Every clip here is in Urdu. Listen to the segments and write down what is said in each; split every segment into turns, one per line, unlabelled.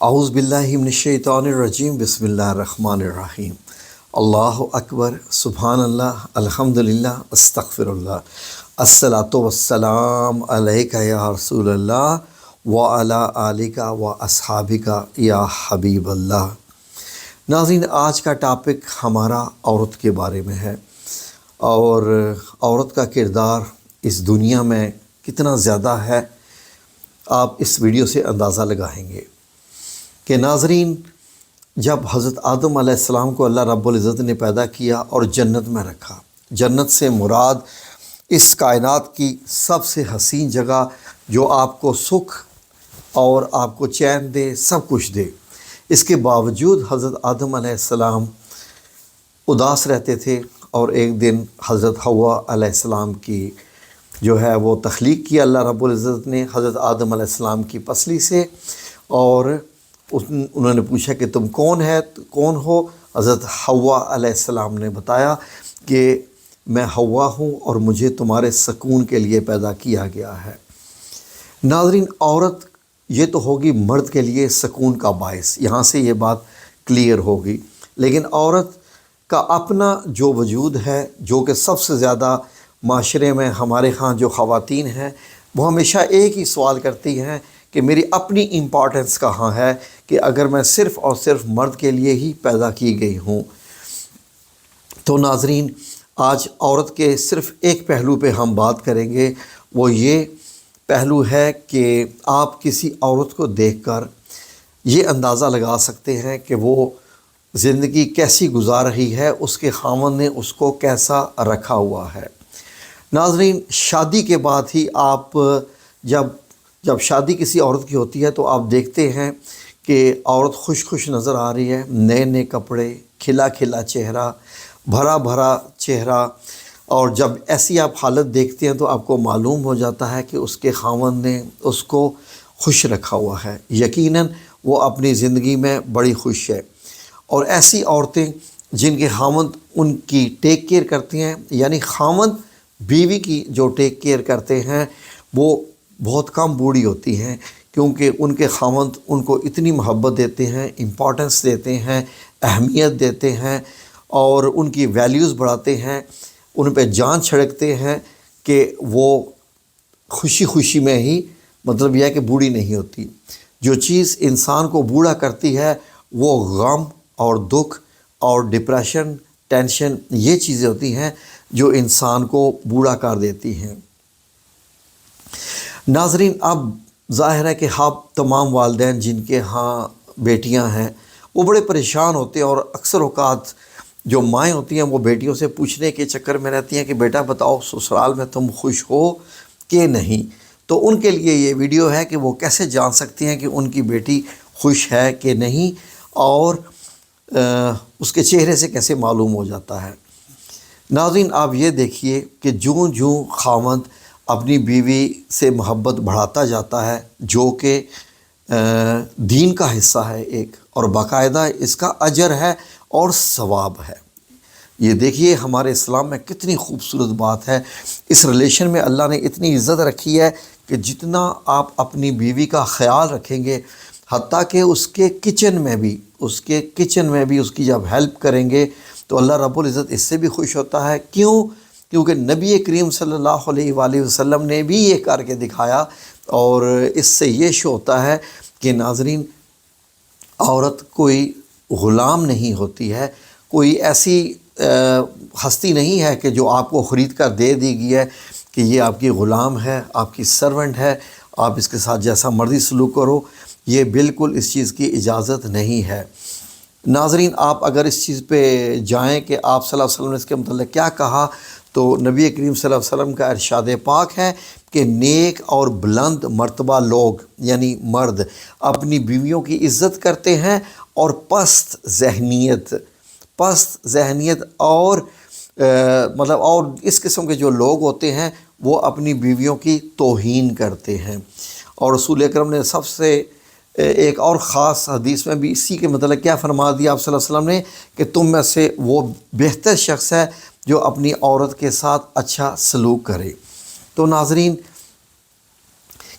اعوذ باللہ من الشیطان الرجیم بسم اللہ الرحمن الرحیم اللہ اکبر سبحان اللہ الحمدللہ استغفر اللہ الصلاۃ والسلام علیک یا رسول اللہ وعلی آلک و اصحابک یا حبیب اللہ۔ ناظرین، آج کا ٹاپک ہمارا عورت کے بارے میں ہے اور عورت کا کردار اس دنیا میں کتنا زیادہ ہے آپ اس ویڈیو سے اندازہ لگائیں گے کہ ناظرین، جب حضرت آدم علیہ السلام کو اللہ رب العزت نے پیدا کیا اور جنت میں رکھا، جنت سے مراد اس کائنات کی سب سے حسین جگہ جو آپ کو سکھ اور آپ کو چین دے، سب کچھ دے، اس کے باوجود حضرت آدم علیہ السلام اداس رہتے تھے اور ایک دن حضرت حوا علیہ السلام کی جو ہے وہ تخلیق کیا اللہ رب العزت نے حضرت آدم علیہ السلام کی پسلی سے، اور انہوں نے پوچھا کہ تم کون ہو؟ حضرت حوا علیہ السلام نے بتایا کہ میں حوا ہوں اور مجھے تمہارے سکون کے لیے پیدا کیا گیا ہے۔ ناظرین، عورت یہ تو ہوگی مرد کے لیے سکون کا باعث، یہاں سے یہ بات کلیئر ہوگی، لیکن عورت کا اپنا جو وجود ہے، جو کہ سب سے زیادہ معاشرے میں ہمارے ہاں جو خواتین ہیں وہ ہمیشہ ایک ہی سوال کرتی ہیں کہ میری اپنی امپورٹنس کہاں ہے، کہ اگر میں صرف اور صرف مرد کے لیے ہی پیدا کی گئی ہوں۔ تو ناظرین، آج عورت کے صرف ایک پہلو پہ ہم بات کریں گے، وہ یہ پہلو ہے کہ آپ کسی عورت کو دیکھ کر یہ اندازہ لگا سکتے ہیں کہ وہ زندگی کیسی گزار رہی ہے، اس کے خاوند نے اس کو کیسا رکھا ہوا ہے۔ ناظرین، شادی کے بعد ہی آپ جب شادی کسی عورت کی ہوتی ہے تو آپ دیکھتے ہیں کہ عورت خوش نظر آ رہی ہے، نئے نئے کپڑے، کھلا کھلا چہرہ، بھرا بھرا چہرہ، اور جب ایسی آپ حالت دیکھتے ہیں تو آپ کو معلوم ہو جاتا ہے کہ اس کے خاوند نے اس کو خوش رکھا ہوا ہے، یقیناً وہ اپنی زندگی میں بڑی خوش ہے۔ اور ایسی عورتیں جن کے خاوند ان کی ٹیک کیئر کرتے ہیں، یعنی خاوند بیوی کی جو ٹیک کیئر کرتے ہیں وہ بہت کم بوڑھی ہوتی ہیں، کیونکہ ان کے خاوند ان کو اتنی محبت دیتے ہیں، امپورٹنس دیتے ہیں، اہمیت دیتے ہیں اور ان کی ویلیوز بڑھاتے ہیں، ان پہ جان چھڑکتے ہیں کہ وہ خوشی میں ہی، مطلب یہ ہے کہ بوڑھی نہیں ہوتی۔ جو چیز انسان کو بوڑھا کرتی ہے وہ غم اور دکھ اور ڈپریشن، ٹینشن، یہ چیزیں ہوتی ہیں جو انسان کو بوڑھا کر دیتی ہیں۔ ناظرین، اب ظاہر ہے کہ آپ تمام والدین جن کے ہاں بیٹیاں ہیں وہ بڑے پریشان ہوتے ہیں، اور اکثر اوقات جو مائیں ہوتی ہیں وہ بیٹیوں سے پوچھنے کے چکر میں رہتی ہیں کہ بیٹا بتاؤ سسرال میں تم خوش ہو کہ نہیں۔ تو ان کے لیے یہ ویڈیو ہے کہ وہ کیسے جان سکتی ہیں کہ ان کی بیٹی خوش ہے کہ نہیں، اور اس کے چہرے سے کیسے معلوم ہو جاتا ہے۔ ناظرین، آپ یہ دیکھیے کہ جوں خاوند اپنی بیوی سے محبت بڑھاتا جاتا ہے، جو کہ دین کا حصہ ہے ایک، اور باقاعدہ اس کا اجر ہے اور ثواب ہے۔ یہ دیکھیے ہمارے اسلام میں کتنی خوبصورت بات ہے، اس ریلیشن میں اللہ نے اتنی عزت رکھی ہے کہ جتنا آپ اپنی بیوی کا خیال رکھیں گے، حتیٰ کہ اس کے کچن میں بھی اس کی جب ہیلپ کریں گے تو اللہ رب العزت اس سے بھی خوش ہوتا ہے۔ کیونکہ نبی کریم صلی اللہ علیہ وآلہ وسلم نے بھی یہ کر کے دکھایا، اور اس سے یہ شو ہوتا ہے کہ ناظرین، عورت کوئی غلام نہیں ہوتی ہے، کوئی ایسی ہستی نہیں ہے کہ جو آپ کو خرید کر دے دی گئی ہے کہ یہ آپ کی غلام ہے، آپ کی سرونٹ ہے، آپ اس کے ساتھ جیسا مرضی سلوک کرو۔ یہ بالکل اس چیز کی اجازت نہیں ہے۔ ناظرین، آپ اگر اس چیز پہ جائیں کہ آپ صلی اللہ علیہ وسلم نے اس کے متعلق کیا کہا، تو نبی کریم صلی اللہ علیہ وسلم کا ارشاد پاک ہے کہ نیک اور بلند مرتبہ لوگ یعنی مرد اپنی بیویوں کی عزت کرتے ہیں، اور پست ذہنیت اور اور اس قسم کے جو لوگ ہوتے ہیں وہ اپنی بیویوں کی توہین کرتے ہیں۔ اور رسول اکرم نے سب سے ایک اور خاص حدیث میں بھی اسی کے متعلق کیا فرما دیا آپ صلی اللہ علیہ وسلم نے کہ تم میں سے وہ بہتر شخص ہے جو اپنی عورت کے ساتھ اچھا سلوک کرے۔ تو ناظرین،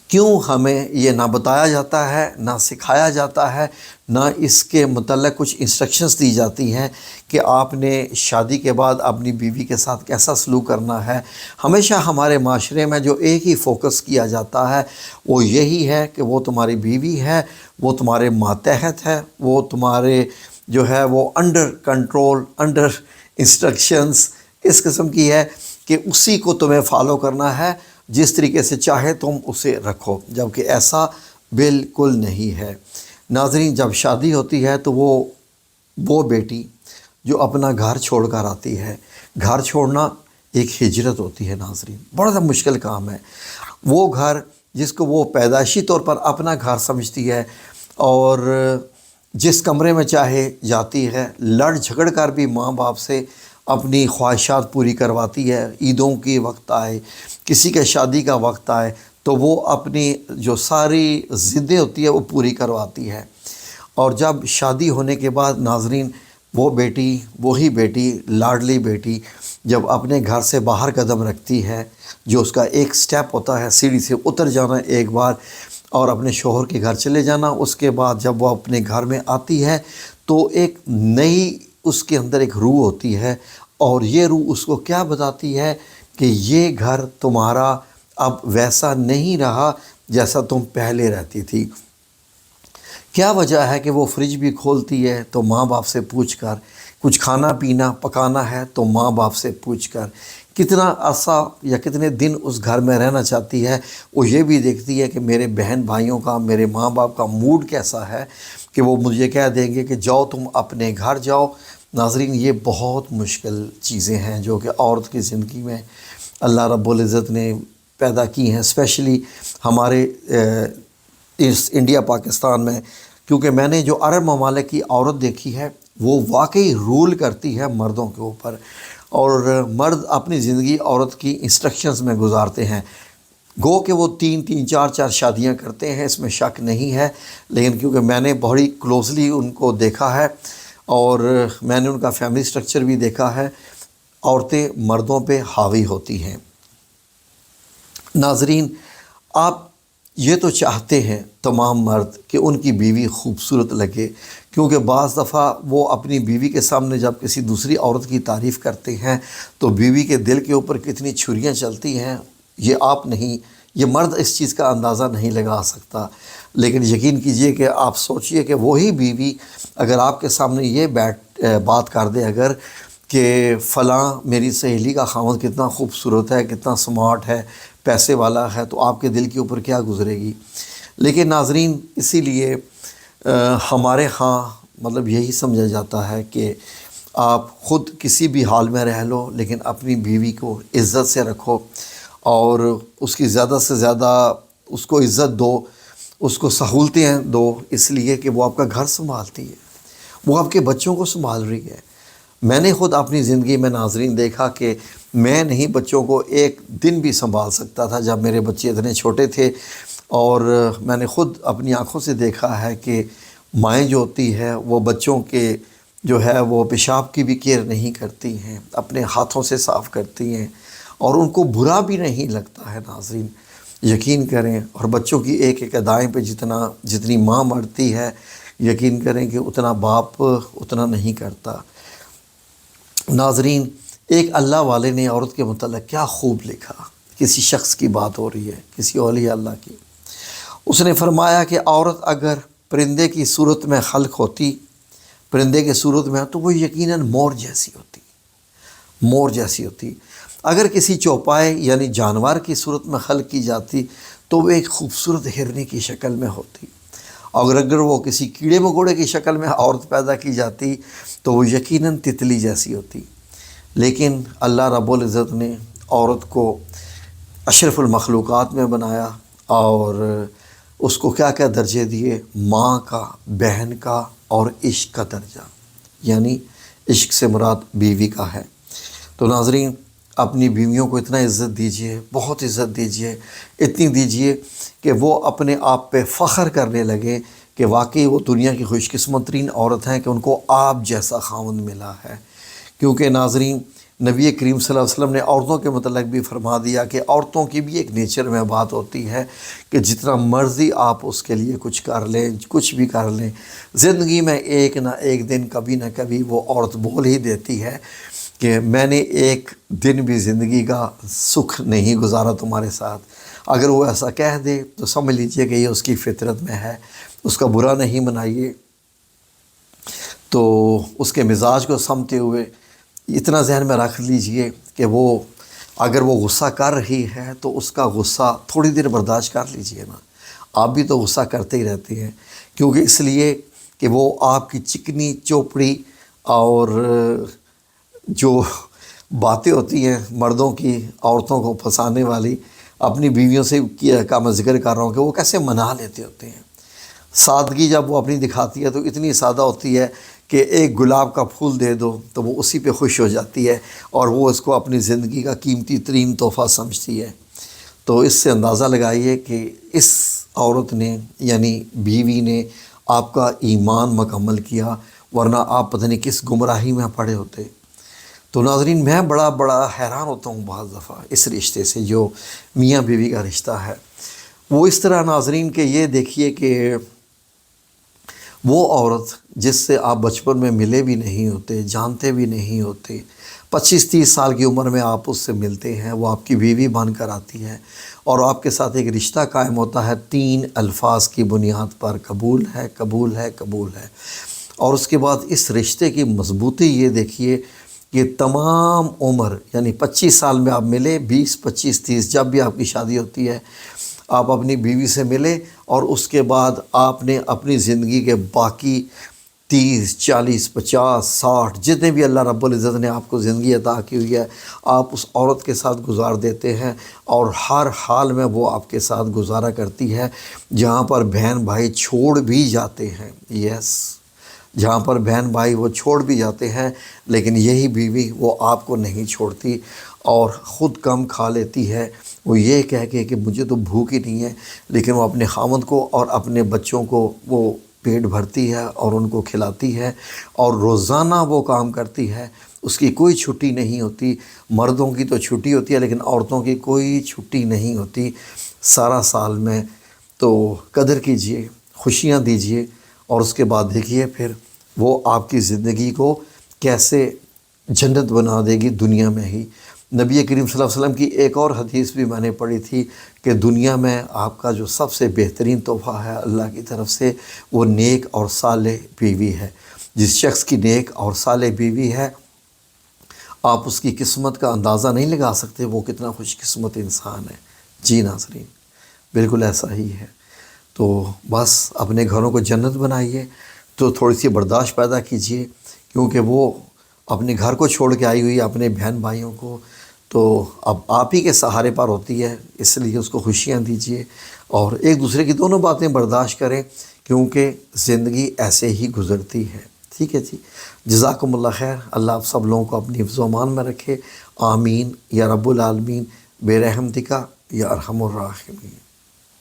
کیوں ہمیں یہ نہ بتایا جاتا ہے، نہ سکھایا جاتا ہے، نہ اس کے متعلق کچھ انسٹرکشنز دی جاتی ہیں کہ آپ نے شادی کے بعد اپنی بیوی کے ساتھ کیسا سلوک کرنا ہے؟ ہمیشہ ہمارے معاشرے میں جو ایک ہی فوکس کیا جاتا ہے وہ یہی ہے کہ وہ تمہاری بیوی ہے، وہ تمہارے ماتحت ہے، وہ تمہارے جو ہے وہ انڈر کنٹرول، انڈر انسٹرکشنز اس قسم کی ہے کہ اسی کو تمہیں فالو کرنا ہے، جس طریقے سے چاہے تم اسے رکھو، جبکہ ایسا بالکل نہیں ہے۔ ناظرین، جب شادی ہوتی ہے تو وہ بیٹی جو اپنا گھر چھوڑ کر آتی ہے، گھر چھوڑنا ایک ہجرت ہوتی ہے ناظرین، بڑا سا مشکل کام ہے۔ وہ گھر جس کو وہ پیدائشی طور پر اپنا گھر سمجھتی ہے اور جس کمرے میں چاہے جاتی ہے، لڑ جھگڑ کر بھی ماں باپ سے اپنی خواہشات پوری کرواتی ہے، عیدوں کی وقت آئے، کسی کے شادی کا وقت آئے تو وہ اپنی جو ساری ضدیں ہوتی ہے وہ پوری کرواتی ہے۔ اور جب شادی ہونے کے بعد ناظرین، وہ بیٹی، وہی بیٹی، لاڈلی بیٹی جب اپنے گھر سے باہر قدم رکھتی ہے، جو اس کا ایک سٹیپ ہوتا ہے سیڑھی سے اتر جانا ایک بار اور اپنے شوہر کے گھر چلے جانا، اس کے بعد جب وہ اپنے گھر میں آتی ہے تو ایک نئی اس کے اندر ایک روح ہوتی ہے، اور یہ روح اس کو کیا بتاتی ہے کہ یہ گھر تمہارا اب ویسا نہیں رہا جیسا تم پہلے رہتی تھی۔ کیا وجہ ہے کہ وہ فریج بھی کھولتی ہے تو ماں باپ سے پوچھ کر، کچھ کھانا پینا پکانا ہے تو ماں باپ سے پوچھ کر، کتنا عرصہ یا کتنے دن اس گھر میں رہنا چاہتی ہے وہ یہ بھی دیکھتی ہے کہ میرے بہن بھائیوں کا، میرے ماں باپ کا موڈ کیسا ہے کہ وہ مجھے کہہ دیں گے کہ جاؤ تم اپنے گھر جاؤ۔ ناظرین، یہ بہت مشکل چیزیں ہیں جو کہ عورت کی زندگی میں اللہ رب العزت نے پیدا کی ہیں، اسپیشلی ہمارے اس انڈیا پاکستان میں، کیونکہ میں نے جو عرب ممالک کی عورت دیکھی ہے وہ واقعی رول کرتی ہے مردوں کے اوپر، اور مرد اپنی زندگی عورت کی انسٹرکشنز میں گزارتے ہیں۔ گو کہ وہ تین چار شادیاں کرتے ہیں، اس میں شک نہیں ہے، لیکن کیونکہ میں نے بڑی کلوزلی ان کو دیکھا ہے اور میں نے ان کا فیملی سٹرکچر بھی دیکھا ہے، عورتیں مردوں پہ حاوی ہوتی ہیں۔ ناظرین، آپ یہ تو چاہتے ہیں تمام مرد کہ ان کی بیوی خوبصورت لگے، کیونکہ بعض دفعہ وہ اپنی بیوی کے سامنے جب کسی دوسری عورت کی تعریف کرتے ہیں تو بیوی کے دل کے اوپر کتنی چھریاں چلتی ہیں، یہ مرد اس چیز کا اندازہ نہیں لگا سکتا۔ لیکن یقین کیجئے کہ آپ سوچئے کہ وہی بیوی اگر آپ کے سامنے یہ بات کر دے اگر کہ فلاں میری سہیلی کا خاوند کتنا خوبصورت ہے، کتنا سمارٹ ہے، پیسے والا ہے، تو آپ کے دل کے اوپر کیا گزرے گی؟ لیکن ناظرین، اسی لیے ہمارے ہاں مطلب یہی سمجھا جاتا ہے کہ آپ خود کسی بھی حال میں رہ لو لیکن اپنی بیوی کو عزت سے رکھو اور اس کی زیادہ سے زیادہ اس کو عزت دو، اس کو سہولتیں دو، اس لیے کہ وہ آپ کا گھر سنبھالتی ہے، وہ آپ کے بچوں کو سنبھال رہی ہے۔ میں نے خود اپنی زندگی میں ناظرین دیکھا کہ میں نہیں بچوں کو ایک دن بھی سنبھال سکتا تھا جب میرے بچے اتنے چھوٹے تھے، اور میں نے خود اپنی آنکھوں سے دیکھا ہے کہ مائیں جو ہوتی ہے وہ بچوں کے جو ہے وہ پیشاب کی بھی کیئر نہیں کرتی ہیں، اپنے ہاتھوں سے صاف کرتی ہیں اور ان کو برا بھی نہیں لگتا ہے۔ ناظرین یقین کریں، اور بچوں کی ایک ایک ادائیں پہ جتنی ماں مرتی ہے، یقین کریں کہ اتنا باپ اتنا نہیں کرتا۔ ناظرین، ایک اللہ والے نے عورت کے متعلق کیا خوب لکھا، کسی شخص کی بات ہو رہی ہے، کسی اولیاء اللہ کی۔ اس نے فرمایا کہ عورت اگر پرندے کی صورت میں خلق ہوتی، پرندے کی صورت میں تو وہ یقیناً مور جیسی ہوتی، مور جیسی ہوتی۔ اگر کسی چوپائے یعنی جانور کی صورت میں خلق کی جاتی تو وہ ایک خوبصورت ہرنی کی شکل میں ہوتی، اور اگر وہ کسی کیڑے مکوڑے کی شکل میں عورت پیدا کی جاتی تو وہ یقیناً تتلی جیسی ہوتی۔ لیکن اللہ رب العزت نے عورت کو اشرف المخلوقات میں بنایا اور اس کو کیا کیا درجے دیے، ماں کا، بہن کا اور عشق کا درجہ، یعنی عشق سے مراد بیوی کا ہے۔ تو ناظرین، اپنی بیویوں کو اتنا عزت دیجئے، بہت عزت دیجئے، اتنی دیجئے کہ وہ اپنے آپ پہ فخر کرنے لگے کہ واقعی وہ دنیا کی خوش قسمت ترین عورت ہیں کہ ان کو آپ جیسا خاوند ملا ہے۔ کیونکہ ناظرین، نبی کریم صلی اللہ علیہ وسلم نے عورتوں کے متعلق بھی فرما دیا کہ عورتوں کی بھی ایک نیچر میں بات ہوتی ہے کہ جتنا مرضی آپ اس کے لیے کچھ کر لیں، کچھ بھی کر لیں، زندگی میں ایک نہ ایک دن کبھی نہ کبھی وہ عورت بول ہی دیتی ہے کہ میں نے ایک دن بھی زندگی کا سکھ نہیں گزارا تمہارے ساتھ۔ اگر وہ ایسا کہہ دے تو سمجھ لیجئے کہ یہ اس کی فطرت میں ہے، اس کا برا نہیں منائیے۔ تو اس کے مزاج کو سمجھتے ہوئے اتنا ذہن میں رکھ لیجئے کہ وہ اگر وہ غصہ کر رہی ہے تو اس کا غصہ تھوڑی دیر برداشت کر لیجئے نا۔ آپ بھی تو غصہ کرتے ہی رہتے ہیں، کیونکہ اس لیے کہ وہ آپ کی چکنی چوپڑی اور جو باتیں ہوتی ہیں مردوں کی عورتوں کو پھنسانے والی، اپنی بیویوں سے کا میں ذکر کر رہا ہوں کہ وہ کیسے منا لیتے ہوتے ہیں۔ سادگی جب وہ اپنی دکھاتی ہے تو اتنی سادہ ہوتی ہے کہ ایک گلاب کا پھول دے دو تو وہ اسی پہ خوش ہو جاتی ہے اور وہ اس کو اپنی زندگی کا قیمتی ترین تحفہ سمجھتی ہے۔ تو اس سے اندازہ لگائیے کہ اس عورت نے یعنی بیوی نے آپ کا ایمان مکمل کیا، ورنہ آپ پتہ نہیں کس گمراہی میں پڑے ہوتے۔ تو ناظرین، میں بڑا حیران ہوتا ہوں بعض دفعہ اس رشتے سے جو میاں بیوی کا رشتہ ہے۔ وہ اس طرح ناظرین کہ یہ دیکھیے کہ وہ عورت جس سے آپ بچپن میں ملے بھی نہیں ہوتے، جانتے بھی نہیں ہوتے، 25-30 سال کی عمر میں آپ اس سے ملتے ہیں، وہ آپ کی بیوی بن کر آتی ہے اور آپ کے ساتھ ایک رشتہ قائم ہوتا ہے 3 الفاظ کی بنیاد پر، قبول ہے، قبول ہے، قبول ہے۔ اور اس کے بعد اس رشتے کی مضبوطی یہ دیکھیے کہ تمام عمر یعنی 25 سال میں آپ ملے، 20، 25، 30 جب بھی آپ کی شادی ہوتی ہے، آپ اپنی بیوی سے ملے اور اس کے بعد آپ نے اپنی زندگی کے باقی 30، 40، 50، 60 جتنے بھی اللہ رب العزت نے آپ کو زندگی عطا کی ہوئی ہے، آپ اس عورت کے ساتھ گزار دیتے ہیں اور ہر حال میں وہ آپ کے ساتھ گزارا کرتی ہے۔ جہاں پر بہن بھائی چھوڑ بھی جاتے ہیں، جہاں پر بہن بھائی وہ چھوڑ بھی جاتے ہیں، لیکن یہی بیوی وہ آپ کو نہیں چھوڑتی اور خود کم کھا لیتی ہے۔ وہ یہ کہہ کے کہ مجھے تو بھوک ہی نہیں ہے، لیکن وہ اپنے خاوند کو اور اپنے بچوں کو وہ پیٹ بھرتی ہے اور ان کو کھلاتی ہے اور روزانہ وہ کام کرتی ہے، اس کی کوئی چھٹی نہیں ہوتی۔ مردوں کی تو چھٹی ہوتی ہے لیکن عورتوں کی کوئی چھٹی نہیں ہوتی سارا سال میں۔ تو قدر کیجئے، خوشیاں دیجئے اور اس کے بعد دیکھیے پھر وہ آپ کی زندگی کو کیسے جنت بنا دے گی دنیا میں ہی۔ نبی کریم صلی اللہ علیہ وسلم کی ایک اور حدیث بھی میں نے پڑھی تھی کہ دنیا میں آپ کا جو سب سے بہترین تحفہ ہے اللہ کی طرف سے، وہ نیک اور صالح بیوی ہے۔ جس شخص کی نیک اور صالح بیوی ہے، آپ اس کی قسمت کا اندازہ نہیں لگا سکتے وہ کتنا خوش قسمت انسان ہے۔ جی ناظرین، بالکل ایسا ہی ہے۔ تو بس اپنے گھروں کو جنت بنائیے، تو تھوڑی سی برداشت پیدا کیجئے، کیونکہ وہ اپنے گھر کو چھوڑ کے آئی ہوئی ہے، اپنے بہن بھائیوں کو، تو اب آپ ہی کے سہارے پر ہوتی ہے، اس لیے اس کو خوشیاں دیجئے اور ایک دوسرے کی دونوں باتیں برداشت کریں، کیونکہ زندگی ایسے ہی گزرتی ہے۔ ٹھیک ہے جی، جزاکم اللہ خیر۔ اللہ آپ سب لوگوں کو اپنی حفظ و امان میں رکھے، آمین یا رب العالمین، بے رحمتک یا ارحم الراحمین۔